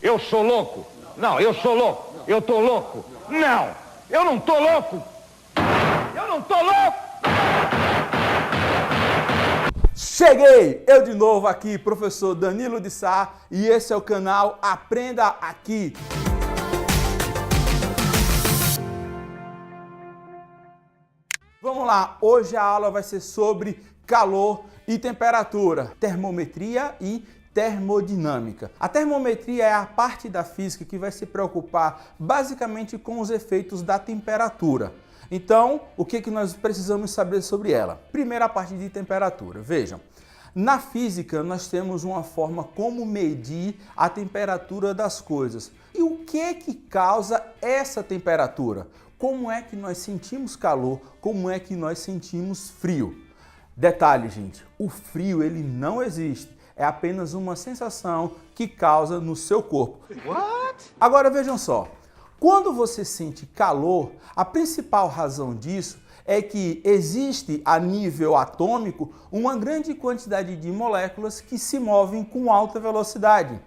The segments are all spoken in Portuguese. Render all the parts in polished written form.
Eu sou louco? Não, eu sou louco. Eu tô louco? Não, eu não tô louco. Eu não tô louco. Cheguei! Eu de novo aqui, professor Danilo de Sá, e esse é o canal Aprenda Aqui. Vamos lá, hoje a aula vai ser sobre calor e temperatura, termometria e termodinâmica. A termometria é a parte da física que vai se preocupar basicamente com os efeitos da temperatura. Então, o que nós precisamos saber sobre ela? Primeiro, a parte de temperatura. Vejam, na física nós temos uma forma como medir a temperatura das coisas. E o que causa essa temperatura? Como é que nós sentimos calor? Como é que nós sentimos frio? Detalhe, gente, o frio ele não existe. É apenas uma sensação que causa no seu corpo. What? Agora vejam só, quando você sente calor, a principal razão disso é que existe a nível atômico uma grande quantidade de moléculas que se movem com alta velocidade.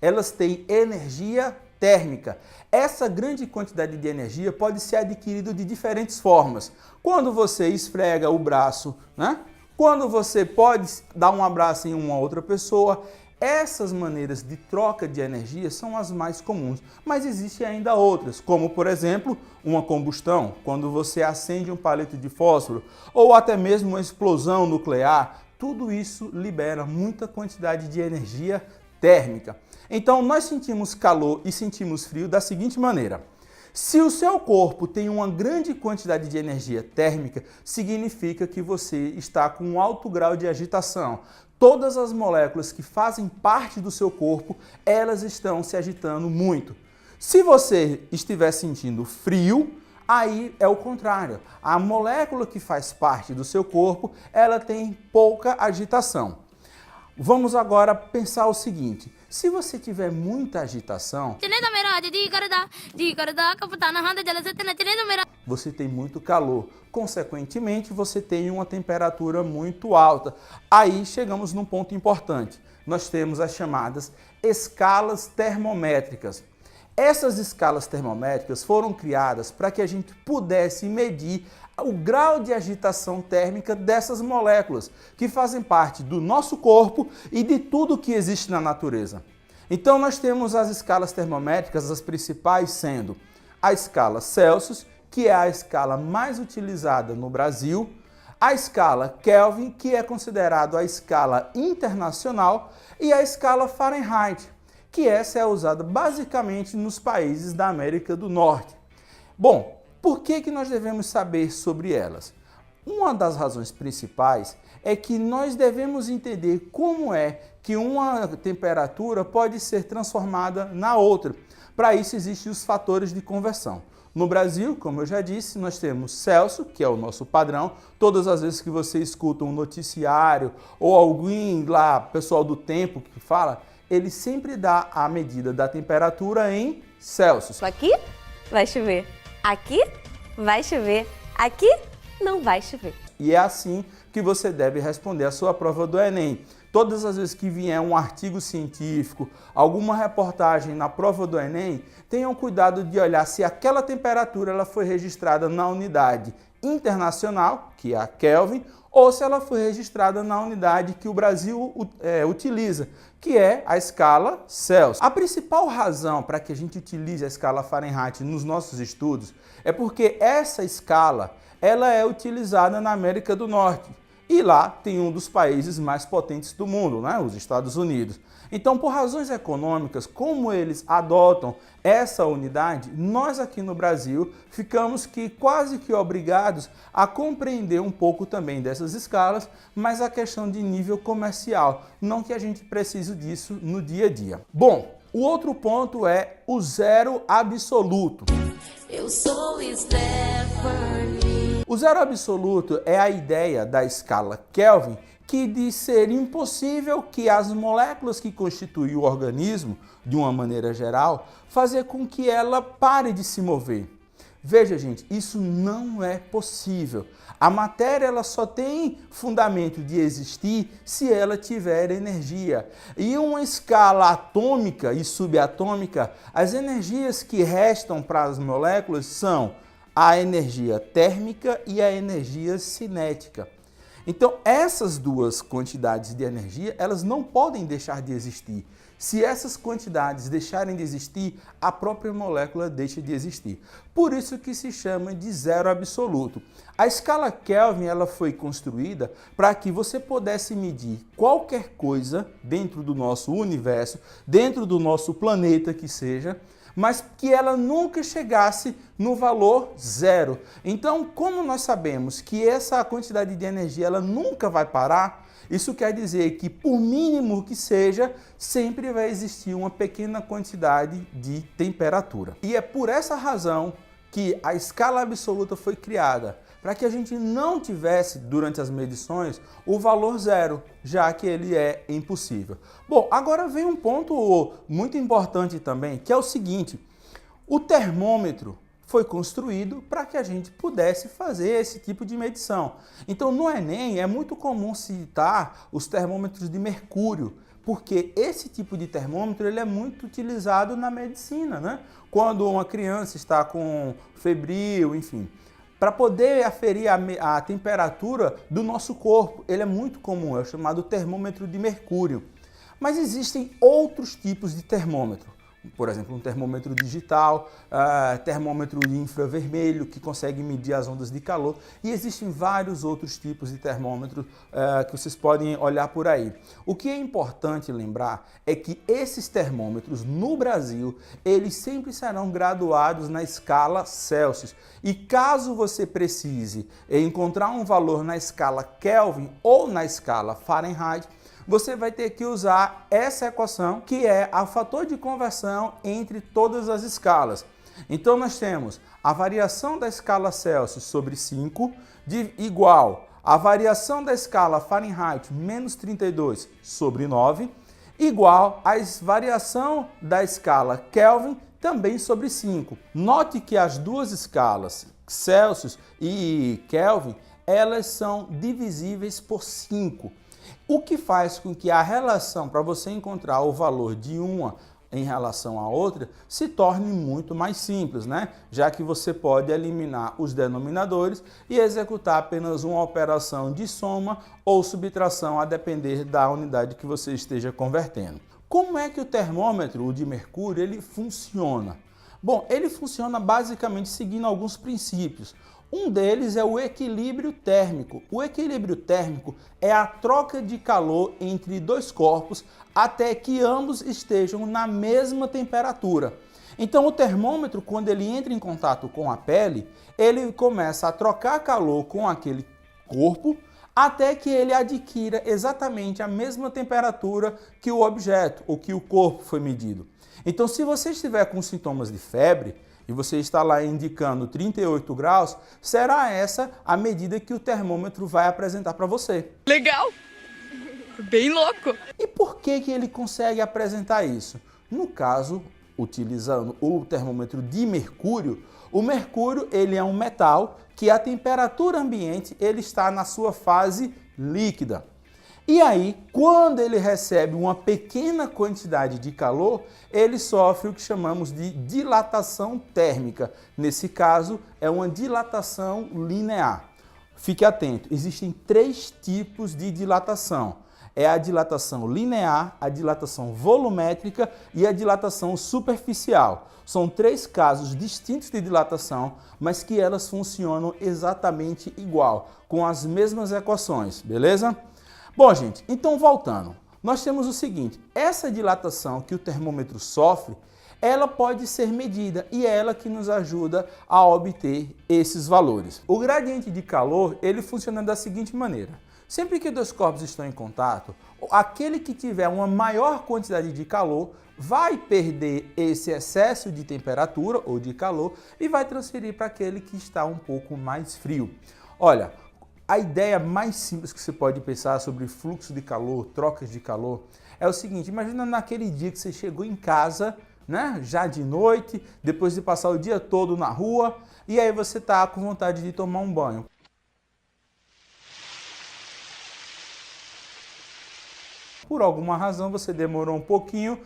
Elas têm energia térmica. Essa grande quantidade de energia pode ser adquirida de diferentes formas. Quando você esfrega o braço, né? Quando você pode dar um abraço em uma outra pessoa, essas maneiras de troca de energia são as mais comuns, mas existem ainda outras, como por exemplo, uma combustão, quando você acende um palito de fósforo, ou até mesmo uma explosão nuclear, tudo isso libera muita quantidade de energia térmica. Então nós sentimos calor e sentimos frio da seguinte maneira. Se o seu corpo tem uma grande quantidade de energia térmica, significa que você está com um alto grau de agitação. Todas as moléculas que fazem parte do seu corpo, elas estão se agitando muito. Se você estiver sentindo frio, aí é o contrário. A molécula que faz parte do seu corpo, ela tem pouca agitação. Vamos agora pensar o seguinte, se você tiver muita agitação, você tem muito calor, consequentemente você tem uma temperatura muito alta. Aí chegamos num ponto importante, nós temos as chamadas escalas termométricas. Essas escalas termométricas foram criadas para que a gente pudesse medir o grau de agitação térmica dessas moléculas que fazem parte do nosso corpo e de tudo que existe na natureza. Então nós temos as escalas termométricas, as principais sendo a escala Celsius, que é a escala mais utilizada no Brasil, a escala Kelvin, que é considerado a escala internacional, e a escala Fahrenheit, que essa é usada basicamente nos países da América do Norte. Bom, por que nós devemos saber sobre elas? Uma das razões principais é que nós devemos entender como é que uma temperatura pode ser transformada na outra. Para isso existem os fatores de conversão. No Brasil, como eu já disse, nós temos Celsius, que é o nosso padrão. Todas as vezes que você escuta um noticiário ou alguém lá, pessoal do tempo que fala, ele sempre dá a medida da temperatura em Celsius. Aqui vai chover, aqui vai chover, aqui não vai chover. E é assim que você deve responder a sua prova do Enem. Todas as vezes que vier um artigo científico, alguma reportagem na prova do Enem, tenham cuidado de olhar se aquela temperatura ela foi registrada na unidade internacional, que é a Kelvin, ou se ela foi registrada na unidade que o Brasil utiliza, que é a escala Celsius. A principal razão para que a gente utilize a escala Fahrenheit nos nossos estudos é porque essa escala ela é utilizada na América do Norte. E lá tem um dos países mais potentes do mundo, né? Os Estados Unidos. Então, por razões econômicas, como eles adotam essa unidade, nós aqui no Brasil ficamos quase que obrigados a compreender um pouco também dessas escalas, mas a questão de nível comercial, não que a gente precise disso no dia a dia. Bom, o outro ponto é o zero absoluto. Eu sou Stephanie. O zero absoluto é a ideia da escala Kelvin que diz ser impossível que as moléculas que constituem o organismo, de uma maneira geral, fazer com que ela pare de se mover. Veja, gente, isso não é possível. A matéria ela só tem fundamento de existir se ela tiver energia. E uma escala atômica e subatômica, as energias que restam para as moléculas são a energia térmica e a energia cinética. Então, essas duas quantidades de energia, elas não podem deixar de existir. Se essas quantidades deixarem de existir, a própria molécula deixa de existir. Por isso que se chama de zero absoluto. A escala Kelvin ela foi construída para que você pudesse medir qualquer coisa dentro do nosso universo, dentro do nosso planeta que seja, mas que ela nunca chegasse no valor zero. Então, como nós sabemos que essa quantidade de energia ela nunca vai parar, isso quer dizer que, por mínimo que seja, sempre vai existir uma pequena quantidade de temperatura. E é por essa razão que a escala absoluta foi criada, para que a gente não tivesse, durante as medições, o valor zero, já que ele é impossível. Bom, agora vem um ponto muito importante também, que é o seguinte: o termômetro foi construído para que a gente pudesse fazer esse tipo de medição. Então, no Enem é muito comum citar os termômetros de mercúrio, porque esse tipo de termômetro ele é muito utilizado na medicina, né? Quando uma criança está com febril, enfim, para poder aferir a temperatura do nosso corpo. Ele é muito comum, é o chamado termômetro de mercúrio. Mas existem outros tipos de termômetro. Por exemplo, um termômetro digital, termômetro de infravermelho, que consegue medir as ondas de calor, e existem vários outros tipos de termômetro que vocês podem olhar por aí. O que é importante lembrar é que esses termômetros no Brasil, eles sempre serão graduados na escala Celsius. E caso você precise encontrar um valor na escala Kelvin ou na escala Fahrenheit, você vai ter que usar essa equação, que é o fator de conversão entre todas as escalas. Então, nós temos a variação da escala Celsius sobre 5 igual a variação da escala Fahrenheit menos 32 sobre 9, igual a variação da escala Kelvin também sobre 5. Note que as duas escalas, Celsius e Kelvin, elas são divisíveis por 5. O que faz com que a relação para você encontrar o valor de uma em relação à outra se torne muito mais simples, né? Já que você pode eliminar os denominadores e executar apenas uma operação de soma ou subtração a depender da unidade que você esteja convertendo. Como é que o termômetro, o de mercúrio, ele funciona? Bom, ele funciona basicamente seguindo alguns princípios. Um deles é o equilíbrio térmico. O equilíbrio térmico é a troca de calor entre dois corpos até que ambos estejam na mesma temperatura. Então o termômetro, quando ele entra em contato com a pele, ele começa a trocar calor com aquele corpo até que ele adquira exatamente a mesma temperatura que o objeto ou que o corpo foi medido. Então, se você estiver com sintomas de febre e você está lá indicando 38 graus, será essa a medida que o termômetro vai apresentar para você. Legal! Bem louco! E por que ele consegue apresentar isso? No caso, utilizando o termômetro de mercúrio, o mercúrio ele é um metal que a temperatura ambiente ele está na sua fase líquida. E aí, quando ele recebe uma pequena quantidade de calor, ele sofre o que chamamos de dilatação térmica. Nesse caso, é uma dilatação linear. Fique atento, existem 3 tipos de dilatação. É a dilatação linear, a dilatação volumétrica e a dilatação superficial. São 3 casos distintos de dilatação, mas que elas funcionam exatamente igual, com as mesmas equações, beleza? Bom, gente, então voltando, nós temos o seguinte: essa dilatação que o termômetro sofre, ela pode ser medida e é ela que nos ajuda a obter esses valores. O gradiente de calor, ele funciona da seguinte maneira: sempre que dois corpos estão em contato, aquele que tiver uma maior quantidade de calor vai perder esse excesso de temperatura ou de calor e vai transferir para aquele que está um pouco mais frio. Olha, a ideia mais simples que você pode pensar sobre fluxo de calor, trocas de calor, é o seguinte: imagina naquele dia que você chegou em casa, né, já de noite, depois de passar o dia todo na rua, e aí você está com vontade de tomar um banho. por alguma razão você demorou um pouquinho,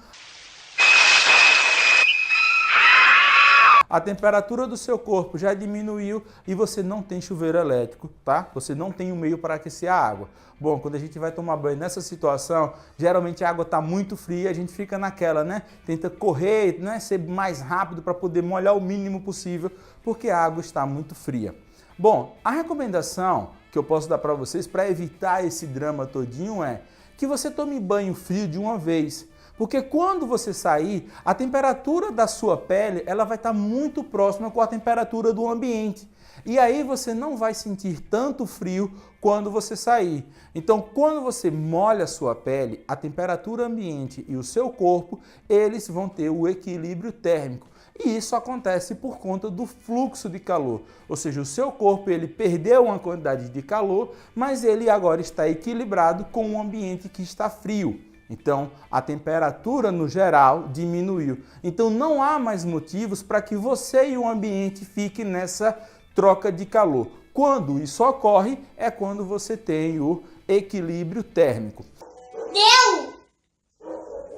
a temperatura do seu corpo já diminuiu e você não tem chuveiro elétrico, tá? Você não tem um meio para aquecer a água. Bom, quando a gente vai tomar banho nessa situação, geralmente a água está muito fria, a gente fica naquela, né? Tenta correr, né? Ser mais rápido para poder molhar o mínimo possível, porque a água está muito fria. Bom, a recomendação que eu posso dar para vocês para evitar esse drama todinho é que você tome banho frio de uma vez. Porque quando você sair, a temperatura da sua pele ela vai estar muito próxima com a temperatura do ambiente. E aí você não vai sentir tanto frio quando você sair. Então, quando você molha a sua pele, a temperatura ambiente e o seu corpo, eles vão ter o equilíbrio térmico. E isso acontece por conta do fluxo de calor. Ou seja, o seu corpo ele perdeu uma quantidade de calor, mas ele agora está equilibrado com um ambiente que está frio. Então, a temperatura no geral diminuiu. Então, não há mais motivos para que você e o ambiente fiquem nessa troca de calor. Quando isso ocorre, é quando você tem o equilíbrio térmico.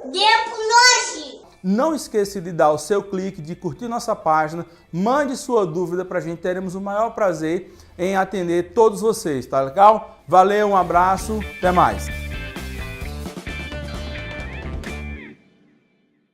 Deu pro nós! Não esqueça de dar o seu clique, de curtir nossa página, mande sua dúvida para a gente, teremos o maior prazer em atender todos vocês, tá legal? Valeu, um abraço, até mais!